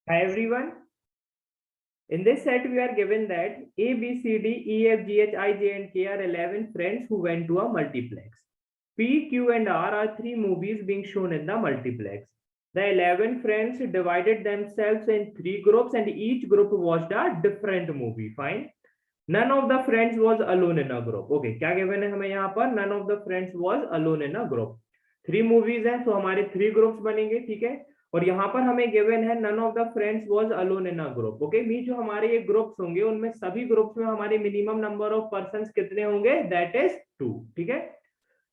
Hi everyone. In this set, we are given that A, B, C, D, E, F, G, H, I, J, and K are 11 friends who went to a multiplex. P, Q, and R are three movies being shown in the multiplex. The 11 friends divided themselves in three groups, and each group watched a different movie. Fine. None of the friends was alone in a group. Okay, क्या given है हमें यहाँ पर? None of the friends was alone in a group. Three movies हैं, तो हमारे three groups बनेंगे, ठीक है। और यहाँ पर हमें गिवन है none of the friends was alone in a group. Okay, mean जो हमारे ये ग्रुप्स होंगे उनमें सभी ग्रुप्स में हमारे मिनिमम नंबर ऑफ पर्संस कितने होंगे? दैट इज 2, ठीक है।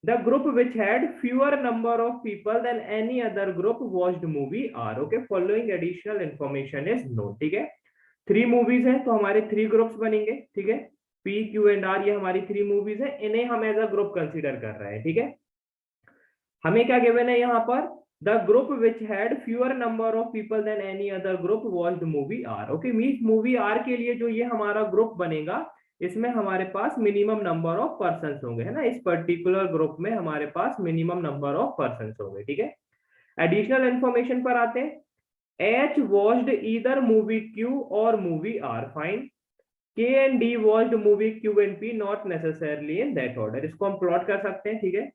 The group which had fewer number of people than any other group watched movie R. Okay, following additional information is known, ठीक है। थ्री मूवीज हैं तो हमारे थ्री ग्रुप्स बनेंगे, ठीक है। पी, क्यू एंड आर ये हमारी थ्री मूवीज है, इन्हें हम एज अ ग्रुप कंसिडर कर रहे हैं, ठीक है। हमें क्या गिवन है यहाँ पर? The group which had fewer number of people than any other group watched movie R. Okay, means movie R के लिए जो ये हमारा ग्रुप बनेगा, इसमें हमारे पास मिनिमम नंबर ऑफ पर्सन होंगे, है ना। इस पर्टिकुलर ग्रुप में हमारे पास मिनिमम नंबर ऑफ पर्सन होंगे, ठीक है। एडिशनल इंफॉर्मेशन पर आते हैं। H watched either movie Q और movie R, fine. K and D watched movie Q and P, not necessarily in that order. इसको हम प्लॉट कर सकते हैं, ठीक है।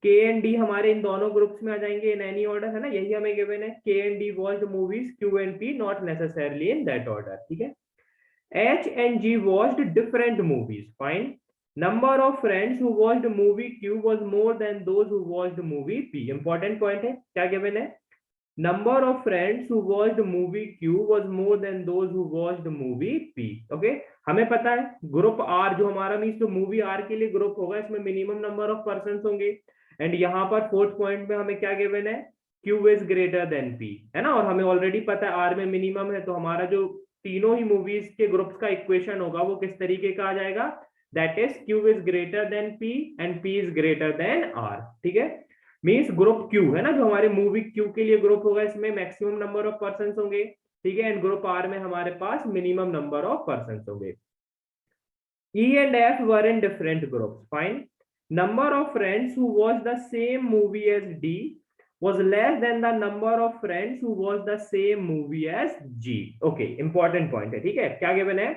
के एंड डी हमारे इन दोनों ग्रुप्स में आ जाएंगे इन एनी ऑर्डर, है ना। यही हमें गिवन है, K and D watched movies Q and P, not necessarily in that order, ठीक है। H and G watched different movies, fine. Number of friends who watched movie Q was more than those who watched movie P. Important point है, क्या given है? Number of friends who watched movie Q was more than those who watched movie P. Okay, हमें पता है group are जो हमारा means जो movie R के लिए ग्रुप होगा, इसमें मिनिमम नंबर ऑफ पर्सन होंगे। एंड यहाँ पर फोर्थ पॉइंट में हमें क्या गिवन है? Q is greater than P, है ना। और हमें ऑलरेडी पता है आर में मिनिमम है, तो हमारा जो तीनों ही मूवीज के ग्रुप्स का इक्वेशन होगा वो किस तरीके का आ जाएगा? That is Q is greater than P and P is greater than R, ठीक है। मीन्स ग्रुप क्यू है ना, जो हमारे मूवी क्यू के लिए ग्रुप होगा, इसमें मैक्सिमम नंबर ऑफ पर्सन होंगे, ठीक है। एंड ग्रुप आर में हमारे पास मिनिमम नंबर ऑफ पर्सन होंगे। E and F were in different groups. Fine. Number of friends who watched the same movie as D was less than the number of friends who watched the same movie as G. Okay, important point है, ठीक है। क्या given है?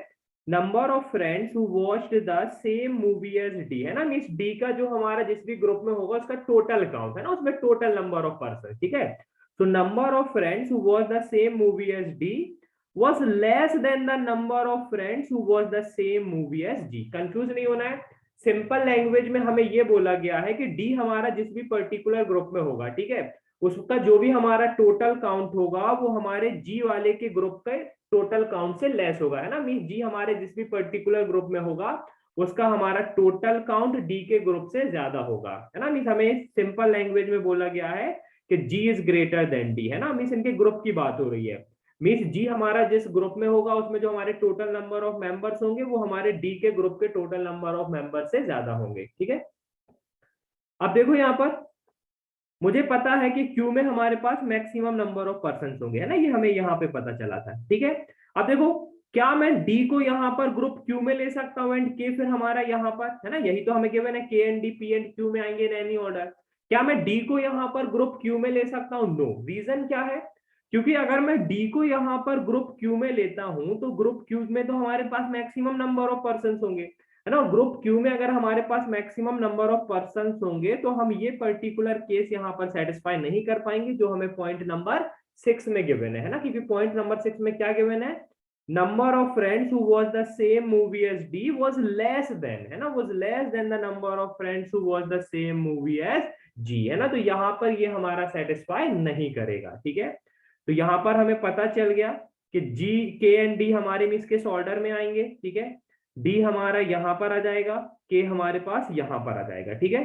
Number of friends who watched the same movie as D, है ना। Means D का जो हमारा जिस भी ग्रुप में होगा उसका टोटल काउंट है ना, उसमें टोटल नंबर ऑफ पर्सन, ठीक है। तो number of friends who watch the same movie as D was less than the number of friends who watched the same movie as G. Confuse नहीं होना है, simple language में हमें ये बोला गया है कि डी हमारा जिस भी पर्टिकुलर ग्रुप में होगा, ठीक है, उसका जो भी हमारा टोटल काउंट होगा वो हमारे जी वाले के ग्रुप के टोटल काउंट से लेस होगा, है ना। मीन जी हमारे जिस भी पर्टिकुलर ग्रुप में होगा उसका हमारा टोटल काउंट डी के ग्रुप से ज्यादा होगा, है ना। मीन हमें सिंपल लैंग्वेज में बोला गया है कि जी इज ग्रेटर देन डी, है ना। मीन इनके ग्रुप की बात हो रही है। मीन्स जी हमारा जिस ग्रुप में होगा उसमें जो हमारे टोटल नंबर ऑफ मेंबर्स होंगे वो हमारे डी के ग्रुप के टोटल नंबर ऑफ मेंबर से ज्यादा होंगे, ठीक है। अब देखो यहाँ पर मुझे पता है कि क्यू में हमारे पास मैक्सिमम नंबर ऑफ पर्सन होंगे, है ना। ये हमें यहाँ पे पता चला था, ठीक है। अब देखो, क्या मैं डी को यहाँ पर ग्रुप क्यू में ले सकता हूँ एंड के फिर हमारा यहाँ पर, है ना, यही तो हमें गिवन है, K and D P and Q में आएंगे इन एनी ऑर्डर। क्या मैं डी को यहाँ पर ग्रुप क्यू में ले सकता हूँ? नो। रीजन क्या है? क्योंकि अगर मैं डी को यहाँ पर ग्रुप क्यू में लेता हूं तो ग्रुप क्यू में तो हमारे पास मैक्सिमम नंबर ऑफ पर्सन होंगे, है ना। ग्रुप क्यू में अगर हमारे पास मैक्सिमम नंबर ऑफ पर्सन होंगे तो हम ये पर्टिकुलर केस यहाँ पर सेटिस्फाई नहीं कर पाएंगे जो हमें पॉइंट नंबर 6 में गिवन है ना। क्योंकि पॉइंट नंबर 6 में क्या गिवन है? Number of friends who watch the same movie as D was less than, है ना, was less than the number of friends who watch the same movie as G, है ना। तो यहाँ पर ये हमारा सेटिस्फाई नहीं करेगा, ठीक है। तो यहां पर हमें पता चल गया कि जी, के एंड डी हमारे मीन्स किस ऑर्डर में आएंगे, ठीक है। डी हमारा यहां पर आ जाएगा, के हमारे पास यहां पर आ जाएगा, ठीक है।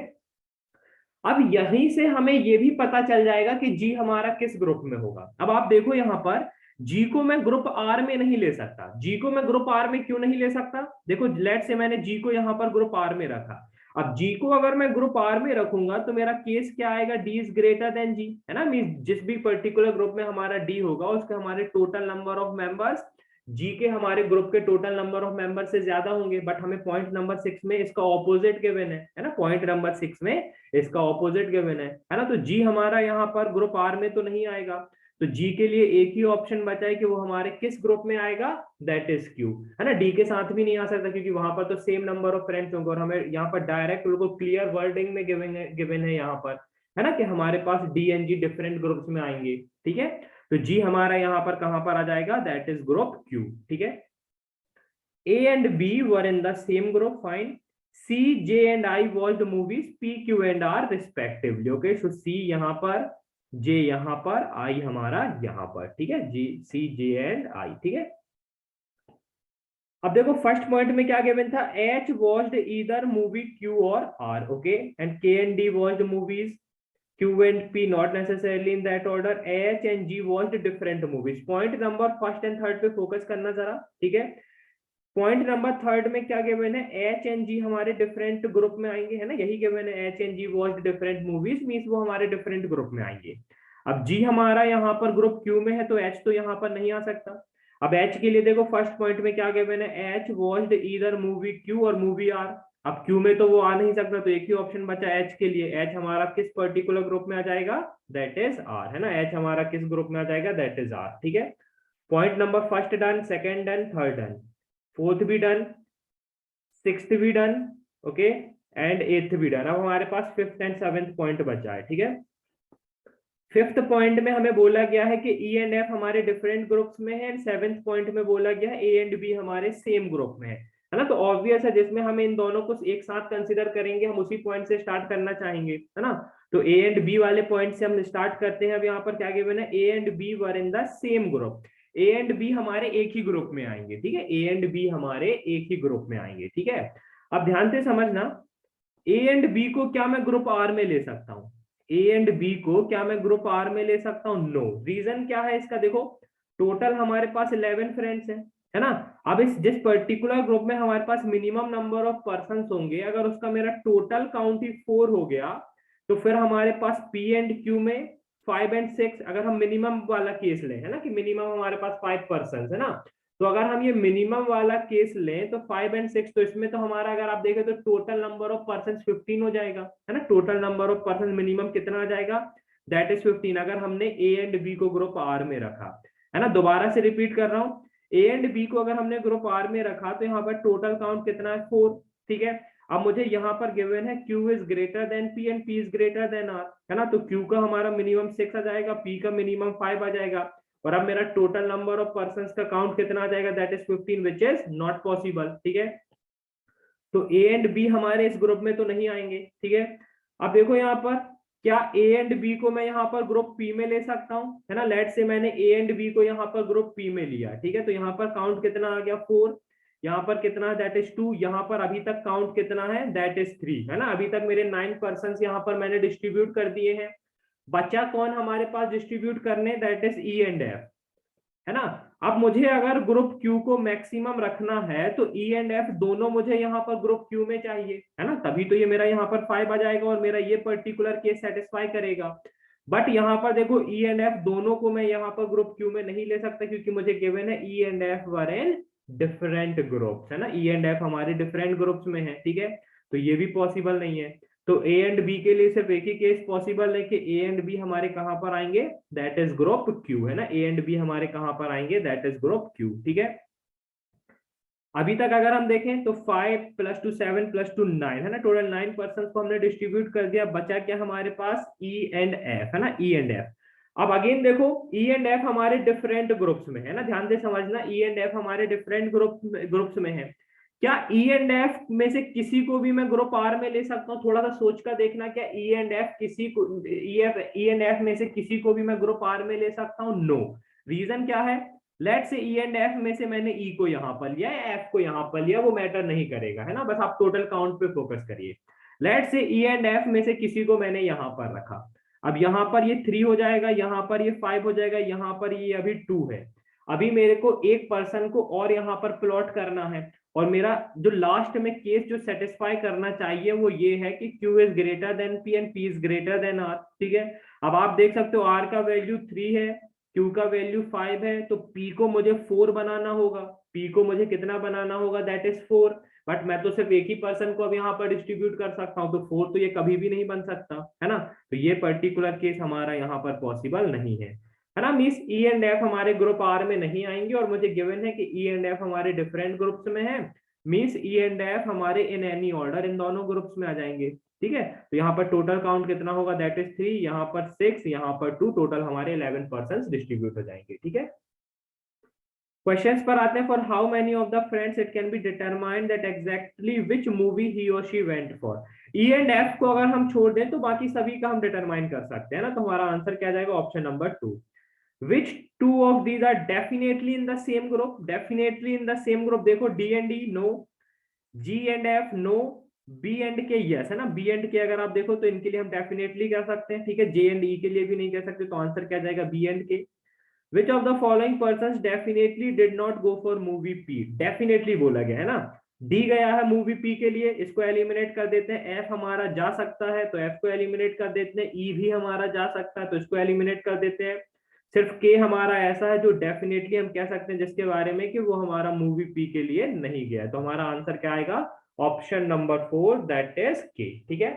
अब यहीं से हमें यह भी पता चल जाएगा कि जी हमारा किस ग्रुप में होगा। अब आप देखो यहां पर जी को मैं ग्रुप आर में नहीं ले सकता। जी को मैं ग्रुप आर में क्यों नहीं ले सकता? देखो लेट से मैंने जी को यहां पर ग्रुप आर में रखा। अब जी को अगर मैं ग्रुप आर में रखूंगा तो मेरा केस क्या आएगा? डी इज ग्रेटर देन जी, है ना। मीन जिस भी पर्टिकुलर ग्रुप में हमारा डी होगा उसके हमारे टोटल नंबर ऑफ मेंबर्स जी के हमारे ग्रुप के टोटल नंबर ऑफ मेंबर से ज्यादा होंगे। बट हमें पॉइंट नंबर 6 में इसका ऑपोजिट गिवन है ना। पॉइंट नंबर 6 में इसका ऑपोजिट गिवन है ना। तो जी हमारा यहाँ पर ग्रुप आर में तो नहीं आएगा। तो जी के लिए एक ही ऑप्शन बचा है कि वो हमारे किस ग्रुप में आएगा, दैट इज क्यू, है ना। डी के साथ भी नहीं आ सकता क्योंकि वहां पर तो सेम नंबर ऑफ फ्रेंड्स होंगे, और हमें यहाँ पर डायरेक्ट बिल्कुल क्लियर वर्डिंग में गिवन है यहाँ पर, है ना, कि हमारे पास D and G different groups में आएंगे, ठीक है। तो जी हमारा यहाँ पर कहां पर आ जाएगा, दैट इज ग्रुप क्यू, ठीक है। A and B were in the same group, fine. C, J and I watched movies P, Q and R respectively. Okay, so C यहाँ पर, J यहाँ पर, I हमारा यहाँ पर, ठीक है, G, C, J and I, ठीक है। अब देखो फर्स्ट पॉइंट में क्या गिवन था, H watched either movie Q or R, okay, and K and D watched movies Q and P not necessarily in that order. H and G watched different movies. Point number first and third पे focus करना जरा, ठीक है। Point number third में क्या given है, H and जी हमारे different group में आएंगे, है ना, यही गिवन है, H and G watch different movies, means वो हमारे डिफरेंट ग्रुप में आएंगे। अब जी हमारा यहाँ पर ग्रुप क्यू में है तो एच तो यहाँ पर नहीं आ सकता। अब एच के लिए देखो फर्स्ट पॉइंट में क्या गिवन है, H watched either movie Q और मूवी आर। अब क्यू में तो वो आ नहीं सकता, तो एक ही ऑप्शन बचा एच के लिए, एच हमारा किस पर्टिकुलर ग्रुप में आ जाएगा, दैट इज आर, है ना, एच हमारा किस ग्रुप में आ जाएगा, दैट इज आर, ठीक है। Point number first done, second done, third done, fourth भी डन, सिक्स्थ भी डन, ओके, एंड एथ भी डन। अब हमारे पास फिफ्थ एंड सेवेंथ पॉइंट बचा है, ठीक है। फिफ्थ पॉइंट में हमें बोला गया है कि ई एंड एफ हमारे डिफरेंट ग्रुप्स में है, एंड सेवेंथ पॉइंट में बोला गया है ए एंड बी हमारे सेम ग्रुप में है ना। तो ऑब्वियस है जिसमें हम इन दोनों को एक साथ कंसीडर करेंगे, हम उसी पॉइंट से स्टार्ट करना चाहेंगे, है ना। तो ए एंड बी वाले पॉइंट से हम स्टार्ट करते हैं। अब यहाँ पर क्या गिवन है, A and B were in the same group, A and B हमारे एक ही ग्रुप में आएंगे, ठीक है, ए एंड बी हमारे एक ही ग्रुप में आएंगे, ठीक है। अब ध्यान से समझना, ए एंड बी को क्या मैं ग्रुप आर में ले सकता हूं, ए एंड बी को क्या मैं ग्रुप आर में ले सकता हूं, नो। रीजन क्या है इसका, देखो टोटल हमारे पास 11 फ्रेंड्स हैं, है ना। अब इस जिस पर्टिकुलर ग्रुप में हमारे पास मिनिमम नंबर ऑफ पर्सन होंगे, अगर उसका मेरा टोटल काउंट ही 4 हो गया, तो फिर हमारे पास पी एंड क्यू में 5 एंड 6, अगर हम मिनिमम वाला केस लें, है ना, कि मिनिमम हमारे पास 5 पर्सन है ना, तो अगर हम ये मिनिमम वाला केस लें तो 5 एंड 6, तो इसमें तो हमारा अगर आप देखें तो टोटल नंबर ऑफ पर्सन 15 हो जाएगा, है ना। Total number of person minimum कितना आ जाएगा, दैट इज 15, अगर हमने ए एंड बी को ग्रुप आर में रखा, है ना। दोबारा से रिपीट कर रहा हूं, ए एंड बी को अगर हमने ग्रुप आर में रखा तो यहाँ पर टोटल काउंट कितना है, 4, ठीक है। अब मुझे यहाँ पर गिवन है Q is greater then P and P is greater then R, है ना। तो Q का हमारा मिनिमम 6 आ जाएगा, P का मिनिमम 5 आ जाएगा, और अब मेरा टोटल नंबर ऑफ पर्सन का काउंट कितना आ जाएगा, that is 15, which is not possible, ठीक है। तो ए एंड बी हमारे इस ग्रुप में तो नहीं आएंगे, ठीक है। अब देखो यहाँ पर, क्या ए एंड बी को मैं यहाँ पर ग्रुप पी में ले सकता हूँ, है ना। लेट से मैंने ए एंड बी को यहाँ पर ग्रुप पी में लिया, ठीक है। तो यहाँ पर काउंट कितना आ गया, 4, यहाँ पर कितना है, दैट इज 2, यहाँ पर अभी तक काउंट कितना है, दैट इज 3, है ना। अभी तक मेरे 9 पर्सन यहाँ पर मैंने डिस्ट्रीब्यूट कर दिए हैं। बचा कौन हमारे पास डिस्ट्रीब्यूट करने, that is E and F, है ना। अब मुझे अगर ग्रुप क्यू को मैक्सिमम रखना है तो ई एंड एफ दोनों मुझे यहाँ पर ग्रुप क्यू में चाहिए, है ना, तभी तो ये मेरा यहाँ पर 5 आ जाएगा और मेरा ये पर्टिकुलर केस सेटिस्फाई करेगा। बट यहाँ पर देखो ई एंड एफ दोनों को मैं यहाँ पर ग्रुप क्यू में नहीं ले सकता, क्योंकि मुझे गिवन है ई and F were in different groups, है ना, ई एंड एफ हमारे डिफरेंट ग्रुप्स में है, ठीक है। तो ये भी पॉसिबल नहीं है। तो ए एंड बी के लिए सिर्फ एक ही केस पॉसिबल है कि ए एंड बी हमारे कहां पर आएंगे, दैट इज ग्रुप क्यू, है ना। ए एंड बी हमारे कहां पर आएंगे, दैट इज ग्रुप क्यू, ठीक है। अभी तक अगर हम देखें तो 5 + 2 7 + 2 9, है ना, टोटल 9 पर्सन को हमने डिस्ट्रीब्यूट कर दिया। बचा क्या हमारे पास, ई एंड एफ, है ना, ई एंड एफ। अब अगेन देखो ई एंड एफ हमारे डिफरेंट ग्रुप्स में है ना, ध्यान से समझना, ई एंड एफ हमारे डिफरेंट ग्रुप्स में है। क्या ई एंड एफ में से किसी को भी मैं ग्रुप आर में ले सकता हूँ, थोड़ा सा सोच कर देखना, क्या ई एंड एफ किसी को, ई एंड एफ में से किसी को भी मैं ग्रुप आर में ले सकता हूँ, नो। रीजन क्या है, लेट से ई एंड एफ में से मैंने ई को यहां पर लिया, एफ को यहां पर लिया, वो मैटर नहीं करेगा, है ना, बस आप टोटल काउंट पे फोकस करिए। लेट से ई एंड एफ में से किसी को मैंने यहां पर रखा, अब यहां पर ये 3 हो जाएगा, यहां पर ये 5 हो जाएगा, यहां पर ये अभी 2 है। अभी मेरे को एक पर्सन को और यहां पर प्लॉट करना है, और मेरा जो लास्ट में केस जो सेटिस्फाई करना चाहिए वो ये है कि Q is greater then P and P is greater then R, ठीक है। अब आप देख सकते हो R का वैल्यू 3 है, Q का वैल्यू 5 है, तो P को मुझे 4 बनाना होगा, P को मुझे कितना बनाना होगा, दैट इज 4। बट मैं तो सिर्फ एक ही पर्सन को अब यहाँ पर डिस्ट्रीब्यूट कर सकता हूँ, तो 4 तो ये कभी भी नहीं बन सकता, है ना। तो ये पर्टिकुलर केस हमारा यहाँ पर पॉसिबल नहीं है। है ना मीन्स ई एंड एफ हमारे ग्रुप आर में नहीं आएंगे, और मुझे गिवन है कि ई एंड एफ हमारे डिफरेंट ग्रुप्स में है, मीन्स ई एंड एफ हमारे इन एनी ऑर्डर इन दोनों ग्रुप्स में आ जाएंगे। ठीक है, तो यहाँ पर टोटल काउंट कितना होगा, दैट इज 3, यहाँ पर 6, यहाँ पर 2, टोटल हमारे 11 पर्सन डिस्ट्रीब्यूट हो जाएंगे। ठीक है, क्वेश्चंस पर आते हैं। For how many of the friends it can be determined that exactly which movie he और she went for. E and F को अगर हम छोड़ दें तो बाकी सभी का हम डिटरमाइन कर सकते हैं ना, तो हमारा आंसर क्या जाएगा, option number 2। Which two of these are definitely in the same group? Definitely in the same group, देखो D and E no, G and F no, B and K yes है ना। B and K अगर आप देखो तो इनके लिए हम डेफिनेटली कह सकते हैं, ठीक है। J and E के लिए भी नहीं कह सकते, तो आंसर क्या जाएगा, B and K। Which of the following persons definitely did not go for movie P? Definitely बोला गया है ना, D गया है मूवी P के लिए, इसको एलिमिनेट कर देते हैं। F हमारा जा सकता है तो F को एलिमिनेट कर देते हैं, E भी हमारा जा सकता है तो इसको एलिमिनेट कर देते हैं। सिर्फ K हमारा ऐसा है जो डेफिनेटली हम कह सकते हैं जिसके बारे में कि वो हमारा मूवी P के लिए नहीं गया, तो हमारा आंसर क्या आएगा, option number 4, that is K। ठीक है,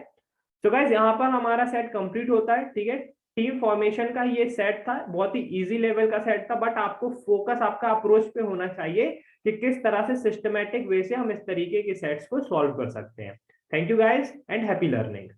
तो गाइस यहाँ पर हमारा सेट कंप्लीट होता है। ठीक है, टीम फॉर्मेशन का ये सेट था, बहुत ही इजी लेवल का सेट था, बट आपको फोकस आपका अप्रोच पे होना चाहिए कि किस तरह से सिस्टमेटिक वे से हम इस तरीके के सेट्स को सॉल्व कर सकते हैं। Thank you guys and happy learning.